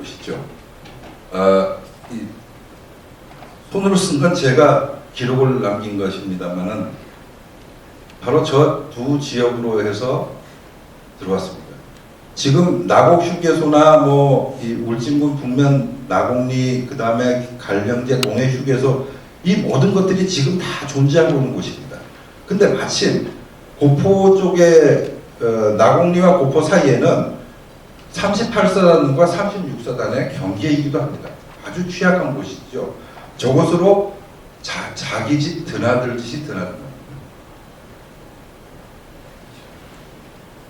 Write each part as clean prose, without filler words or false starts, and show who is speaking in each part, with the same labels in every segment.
Speaker 1: 보시죠. 이 손으로 쓴 건 제가 기록을 남긴 것입니다만은 바로 저 두 지역으로 해서 들어왔습니다. 지금 나곡 휴게소나 뭐 이 울진군 북면 나곡리 그 다음에 갈명제 동해 휴게소 이 모든 것들이 지금 다 존재하고 있는 곳입니다. 근데 마침 고포 쪽에 나곡리와 고포 사이에는 38사단과 36사단의 경계이기도 합니다. 아주 취약한 곳이죠. 저곳으로 자기 집 드나들듯이 드나듭니다.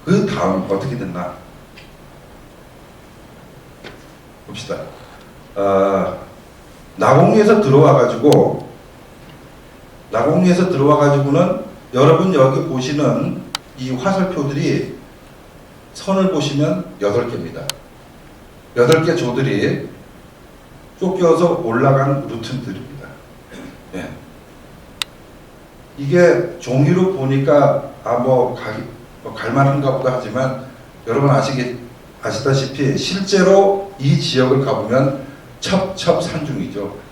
Speaker 1: 그 다음 어떻게 됐나 봅시다. 나곡리에서 들어와가지고는 여러분 여기 보시는 이 화살표들이 선을 보시면 8개입니다. 8개 조들이 쫓겨서 올라간 루트들입니다. 예. 이게 종이로 보니까 갈만한가 보다 하지만 여러분 아시다시피 실제로 이 지역을 가보면 첩첩산중이죠.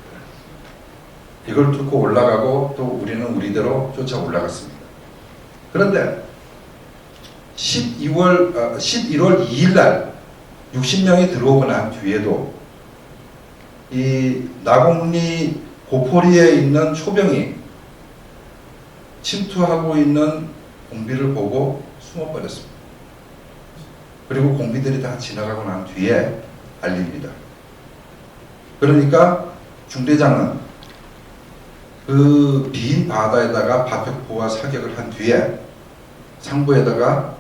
Speaker 1: 이걸 뚫고 올라가고 또 우리는 우리대로 쫓아 올라갔습니다. 그런데 11월 2일 날 60명이 들어오고 난 뒤에도 이 나곡리 고포리에 있는 초병이 침투하고 있는 공비를 보고 숨어버렸습니다. 그리고 공비들이 다 지나가고 난 뒤에 알립니다. 그러니까 중대장은 그 빈 바다에다가 박격포와 사격을 한 뒤에 상부에다가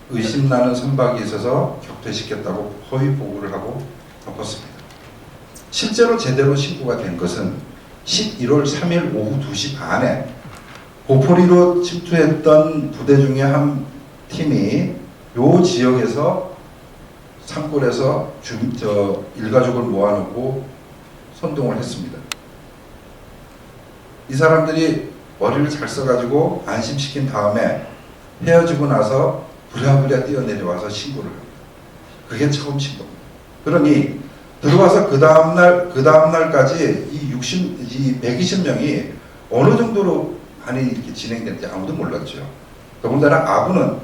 Speaker 1: 의심나는 선박이 있어서 격퇴시켰다고 허위 보고를 하고 덮었습니다. 실제로 제대로 신고가 된 것은 11월 3일 오후 2시 반에 고포리로 침투했던 부대 중에 한 팀이 요 지역에서 산골에서 일가족을 모아놓고 선동을 했습니다. 이 사람들이 머리를 잘 써가지고 안심시킨 다음에 헤어지고 나서 부랴부랴 뛰어내려와서 신고를 합니다. 그게 처음 신고입니다. 그러니 들어와서 그 다음날까지 이 120명이 어느 정도로 많이 이렇게 진행됐는지 아무도 몰랐죠. 더군다나 아부는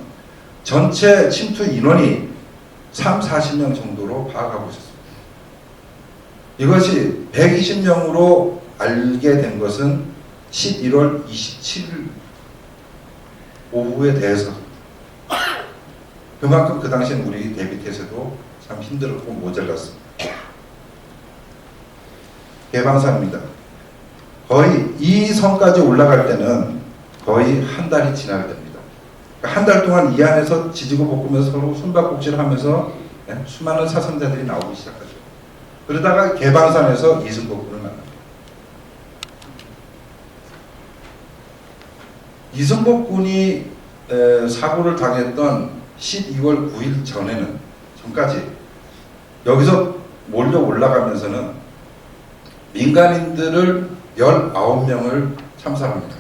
Speaker 1: 전체 침투 인원이 40명 정도로 파악하고 있었습니다. 이것이 120명으로 알게 된 것은 11월 27일 오후에 대해서 그만큼 그 당시엔 우리 대비태세도 참 힘들었고 모자랐습니다. 개방산입니다. 거의 이 선까지 올라갈 때는 거의 한 달이 지나게 됩니다. 한 달 동안 이 안에서 지지고 볶으면서 서로 숨바꼭질을 하면서 수많은 사상자들이 나오기 시작하죠. 그러다가 개방산에서 이승복군을 만납니다. 이승복군이 사고를 당했던 12월 9일 전까지 여기서 몰려 올라가면서는 민간인들을 19명을 참살합니다.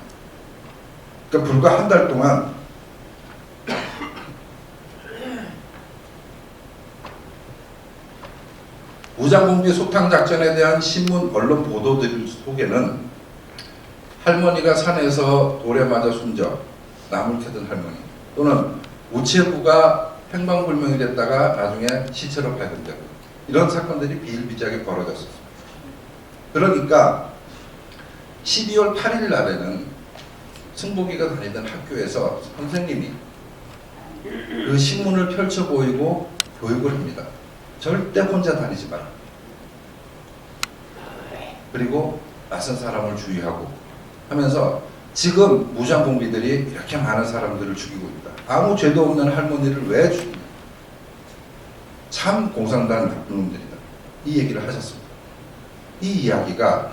Speaker 1: 그러니까 불과 한 달 동안 무장공비 소탕작전에 대한 신문 언론 보도들 속에는 할머니가 산에서 돌에 맞아 숨져 나물 캐던 할머니, 또는 우체부가 행방불명이 됐다가 나중에 시체로 발견되고 이런 사건들이 비일비재하게 벌어졌습니다. 그러니까 12월 8일 날에는 승복이가 다니던 학교에서 선생님이 그 신문을 펼쳐 보이고 교육을 합니다. 절대 혼자 다니지 마라. 그리고 낯선 사람을 주의하고 하면서 지금 무장공비들이 이렇게 많은 사람들을 죽이고 있다. 아무 죄도 없는 할머니를 왜 죽이냐. 참 공산당 나쁜 놈들이다. 이 얘기를 하셨습니다. 이 이야기가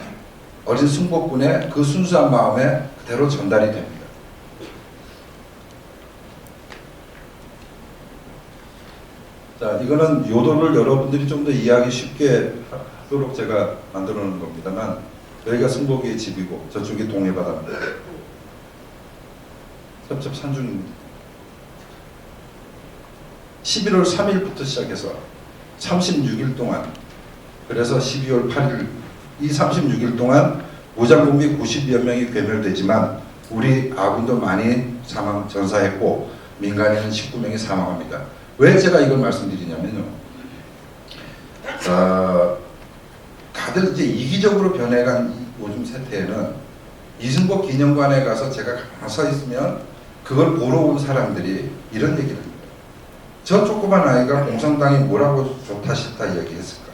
Speaker 1: 어린 승복군의 그 순수한 마음에 그대로 전달이 됩니다. 자, 이거는 요도를 여러분들이 좀 더 이해하기 쉽게 하도록 제가 만들어 놓은 겁니다만, 여기가 승복이의 집이고 저쪽이 동해바다입니다. 첩첩산중입니다. 11월 3일부터 시작해서 36일 동안, 그래서 12월 8일 이 36일 동안 무장공비 90여 명이 괴멸되지만 우리 아군도 많이 전사했고 민간인은 19명이 사망합니다. 왜 제가 이걸 말씀드리냐면요. 다들 이제 이기적으로 변해간 요즘 세태에는 이승복 기념관에 가서 제가 가만 서 있으면 그걸 보러 온 사람들이 이런 얘기를 합니다. 저 조그만 아이가 공산당이 뭐라고 좋다 싫다 이야기했을까?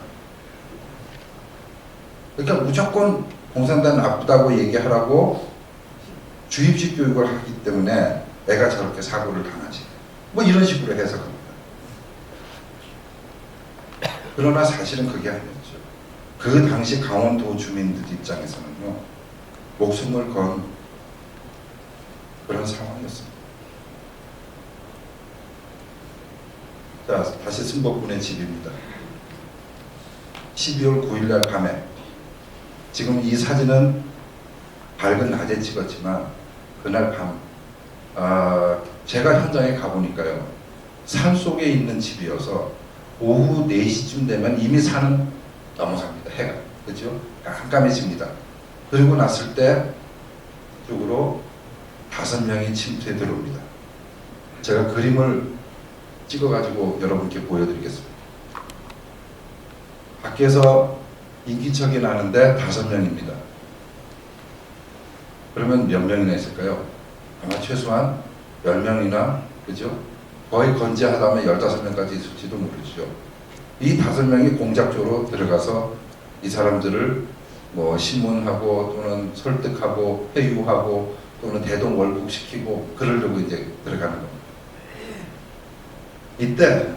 Speaker 1: 그러니까 무조건 공산당 나쁘다고 얘기하라고 주입식 교육을 하기 때문에 애가 저렇게 사고를 당하지. 뭐 이런 식으로 해석합니다. 그러나 사실은 그게 아니었죠. 그 당시 강원도 주민들 입장에서는요, 목숨을 건 그런 상황이었습니다. 자, 다시 승복군의 집입니다. 12월 9일날 밤에, 지금 이 사진은 밝은 낮에 찍었지만 그날 밤, 제가 현장에 가보니까요, 산 속에 있는 집이어서 오후 4시쯤 되면 이미 산은 넘어갑니다. 해가. 그죠? 깜깜해집니다. 그리고 났을 때 쪽으로 5명이 침투해 들어옵니다. 제가 그림을 찍어가지고 여러분께 보여드리겠습니다. 밖에서 인기척이 나는데 5명입니다. 그러면 몇 명이나 있을까요? 아마 최소한 10명이나, 그죠? 거의 건재하다면 15명까지 있을지도 모르죠. 이 5명이 공작조로 들어가서 이 사람들을 뭐 신문하고 또는 설득하고 회유하고 또는 대동월국시키고 그러려고 이제 들어가는 겁니다. 이때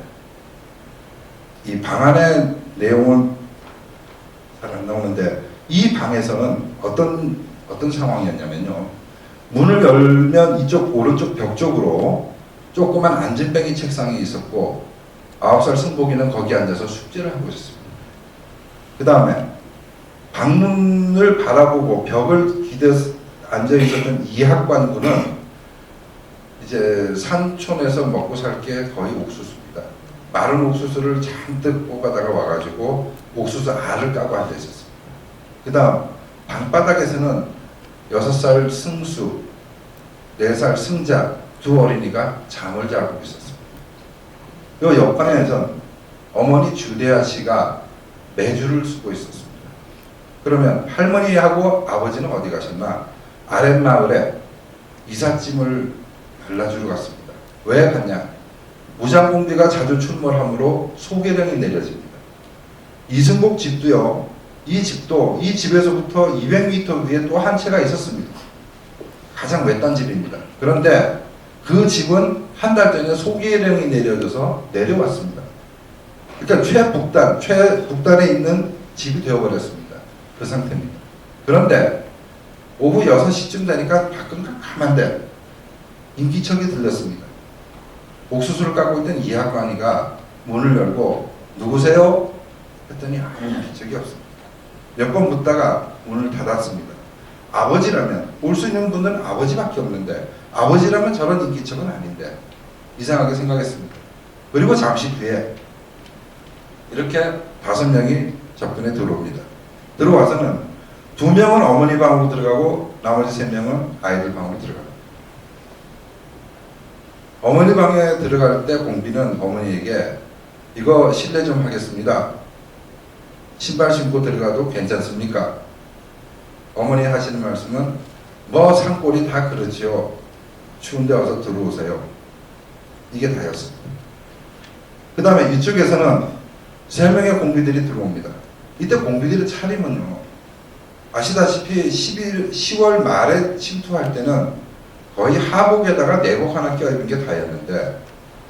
Speaker 1: 이 방 안의 내용은 잘 안 나오는데 이 방에서는 어떤 상황이었냐면요. 문을 열면 이쪽 오른쪽 벽 쪽으로 조그만 안진뱅이 책상이 있었고 9살 승복이는 거기 앉아서 숙제를 하고 있었습니다. 그 다음에 방문을 바라보고 벽을 기대 앉아 있었던 이학관군은 이제 산촌에서 먹고 살 게 거의 옥수수입니다. 마른 옥수수를 잔뜩 뽑아다가 와가지고 옥수수 알을 까고 앉아 있었습니다. 그 다음 방바닥에서는 6살 승수, 4살 승자 두 어린이가 잠을 자고 있었습니다. 이 옆방에선 어머니 주대하 씨가 매주를 쓰고 있었습니다. 그러면 할머니하고 아버지는 어디 가셨나? 아랫마을에 이삿짐을 발라주러 갔습니다. 왜 갔냐? 무장공비가 자주 출몰하므로 소개령이 내려집니다. 이승복 집도요. 이 집에서부터 200m 위에 또 한 채가 있었습니다. 가장 외딴 집입니다. 그런데 그 집은 한 달 전에 소개령이 내려져서 내려왔습니다. 그러니까 최북단에 있는 집이 되어버렸습니다. 그 상태입니다. 그런데 오후 6시쯤 되니까 밖은 깜깜한데 인기척이 들렸습니다. 옥수수를 까고 있던 이학관이가 문을 열고 누구세요? 했더니 아무 인기척이 없습니다. 몇 번 묻다가 문을 닫았습니다. 아버지라면 올 수 있는 분은 아버지밖에 없는데 아버지라면 저런 인기척은 아닌데 이상하게 생각했습니다. 그리고 잠시 뒤에 이렇게 5명이 접근해 들어옵니다. 들어와서는 2명은 어머니 방으로 들어가고 나머지 3명은 아이들 방으로 들어갑니다. 어머니 방에 들어갈 때 공비는 어머니에게 이거 실례 좀 하겠습니다. 신발 신고 들어가도 괜찮습니까? 어머니 하시는 말씀은 뭐 산골이 다 그렇지요. 추운데 와서 들어오세요. 이게 다였습니다. 그 다음에 이쪽에서는 3명의 공비들이 들어옵니다. 이때 공비들의 차림은요. 아시다시피 10월 말에 침투할 때는 거의 하복에다가 내복 하나 껴입은 게 다였는데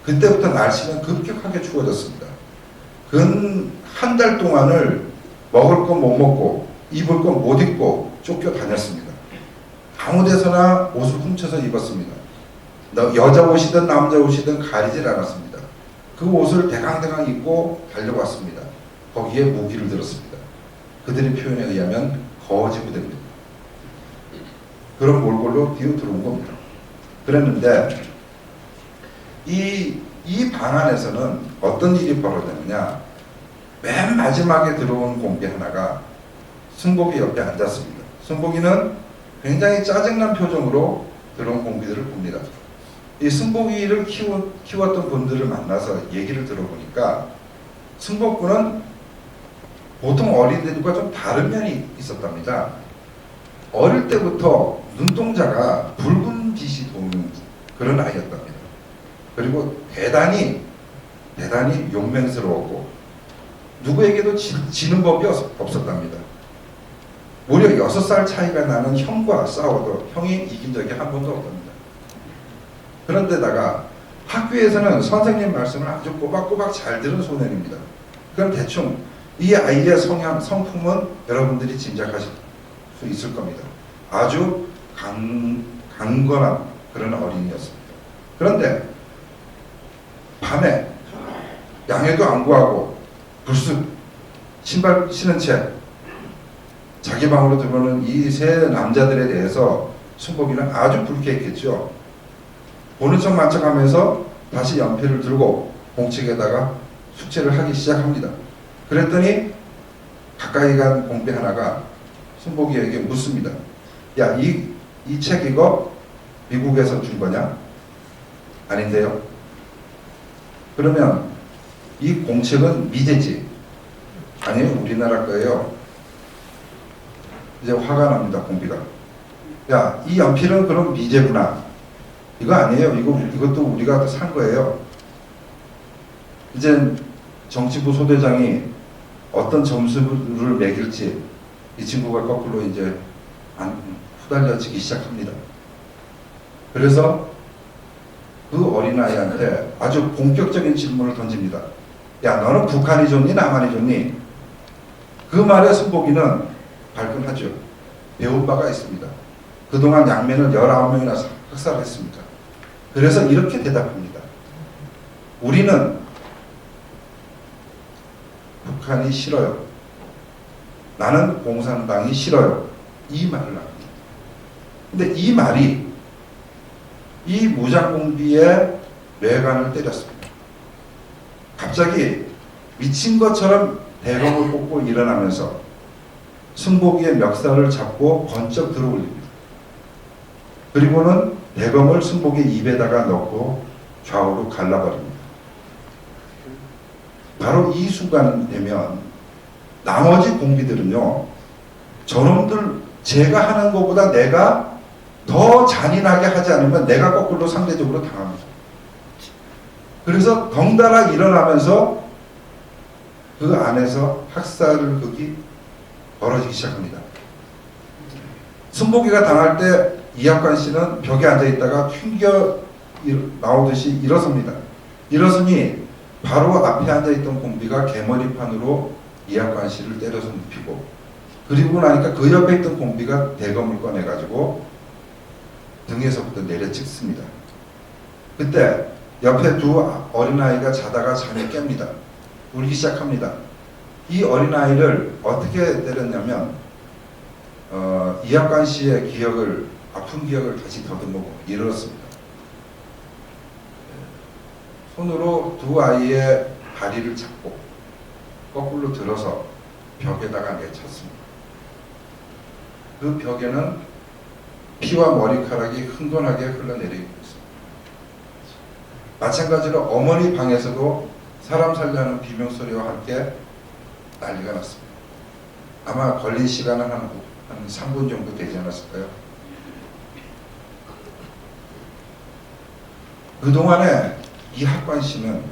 Speaker 1: 그때부터 날씨는 급격하게 추워졌습니다. 근 한 달 동안을 먹을 거 못 먹고 입을 거 못 입고 쫓겨 다녔습니다. 아무 데서나 옷을 훔쳐서 입었습니다. 여자 옷이든 남자 옷이든 가리질 않았습니다. 그 옷을 대강대강 입고 달려왔습니다. 거기에 무기를 들었습니다. 그들의 표현에 의하면 거지부대입니다. 그런 몰골로 뛰어 들어온 겁니다. 그랬는데 이 방 안에서는 어떤 일이 벌어졌느냐? 맨 마지막에 들어온 공비 하나가 승복이 옆에 앉았습니다. 승복이는 굉장히 짜증난 표정으로 들어온 공비들을 봅니다. 이 승복이를 키웠던 분들을 만나서 얘기를 들어보니까 승복군은 보통 어린이들과 좀 다른 면이 있었답니다. 어릴 때부터 눈동자가 붉은 빛이 도는 그런 아이였답니다. 그리고 대단히 용맹스러웠고 누구에게도 지는 법이 없었답니다. 무려 6살 차이가 나는 형과 싸워도 형이 이긴 적이 한 번도 없답니다. 그런데다가 학교에서는 선생님 말씀을 아주 꼬박꼬박 잘 들은 소년입니다. 그럼 대충 이 아이의 성품은 여러분들이 짐작하실 수 있을 겁니다. 아주 강건한 그런 어린이였습니다. 그런데 밤에 양해도 안 구하고 불쑥 신발 신은 채 자기 방으로 들어오는 이 세 남자들에 대해서 승복이는 아주 불쾌했겠죠. 보는 척 만척하면서 다시 연필을 들고 공책에다가 숙제를 하기 시작합니다. 그랬더니 가까이 간 공비 하나가 승복이에게 묻습니다. 야, 이 책 이거 미국에서 준 거냐? 아닌데요. 그러면 이 공책은 미제지? 아니요, 우리나라 거예요. 이제 화가 납니다, 공비가. 야, 이 연필은 그럼 미제구나. 이거 아니에요. 이것도 우리가 산 거예요. 이제 정치부 소대장이 어떤 점수를 매길지 이 친구가 거꾸로 이제 후달려지기 시작합니다. 그래서 그 어린아이한테 아주 본격적인 질문을 던집니다. 야, 너는 북한이 좋니? 남한이 좋니? 그 말에 승복이는 발끈하죠. 배운 바가 있습니다. 그동안 양면을 19명이나 학살했습니다. 그래서 이렇게 대답합니다. 우리는 북한이 싫어요. 나는 공산당이 싫어요. 이 말을 합니다. 근데 이 말이 이 무장공비의 뇌관을 때렸습니다. 갑자기 미친 것처럼 대검을 뽑고 일어나면서 승복이의 멱살을 잡고 번쩍 들어 올립니다. 그리고는 대검을 승복의 입에다가 넣고 좌우로 갈라버립니다. 바로 이 순간 되면 나머지 공비들은요, 저놈들 제가 하는 것보다 내가 더 잔인하게 하지 않으면 내가 거꾸로 상대적으로 당합니다. 그래서 덩달아 일어나면서 그 안에서 학살을 극이 벌어지기 시작합니다. 승복이가 당할 때 이학관 씨는 벽에 앉아 있다가 튕겨 나오듯이 일어섭니다. 일어서니 바로 앞에 앉아 있던 공비가 개머리판으로 이학관 씨를 때려서 눕히고, 그리고 나니까 그 옆에 있던 공비가 대검을 꺼내가지고 등에서부터 내려 찍습니다. 그때 옆에 두 어린아이가 자다가 잠에 깹니다. 울기 시작합니다. 이 어린아이를 어떻게 때렸냐면 이학관 씨의 기억을, 아픈 기억을 다시 더듬고 일어났습니다. 손으로 두 아이의 다리를 잡고 거꾸로 들어서 벽에다가 내쳤습니다. 그 벽에는 피와 머리카락이 흥건하게 흘러내리고 있습니다. 마찬가지로 어머니 방에서도 사람 살려는 비명소리와 함께 난리가 났습니다. 아마 걸린 시간은 한 3분 정도 되지 않았을까요? 그동안에 이학관 씨는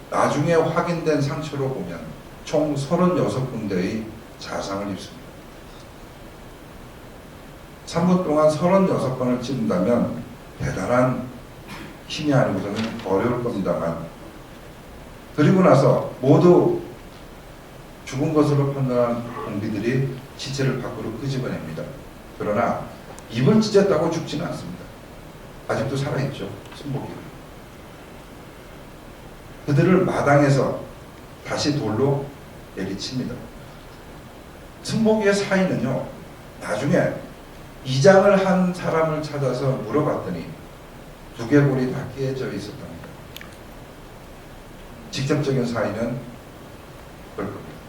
Speaker 1: 나중에 확인된 상처로 보면 총 36군데의 자상을 입습니다. 3분 동안 36번을 찌른다면 대단한 힘이 아니고서는 어려울 겁니다만, 그리고 나서 모두 죽은 것으로 판단한 공비들이 시체를 밖으로 끄집어냅니다. 그러나 입을 찢었다고 죽지는 않습니다. 아직도 살아있죠, 승복이가. 그들을 마당에서 다시 돌로 내리칩니다. 승복이의 사인은요, 나중에 이장을 한 사람을 찾아서 물어봤더니 두개골이 다 깨져 있었답니다. 직접적인 사인은 걸 겁니다.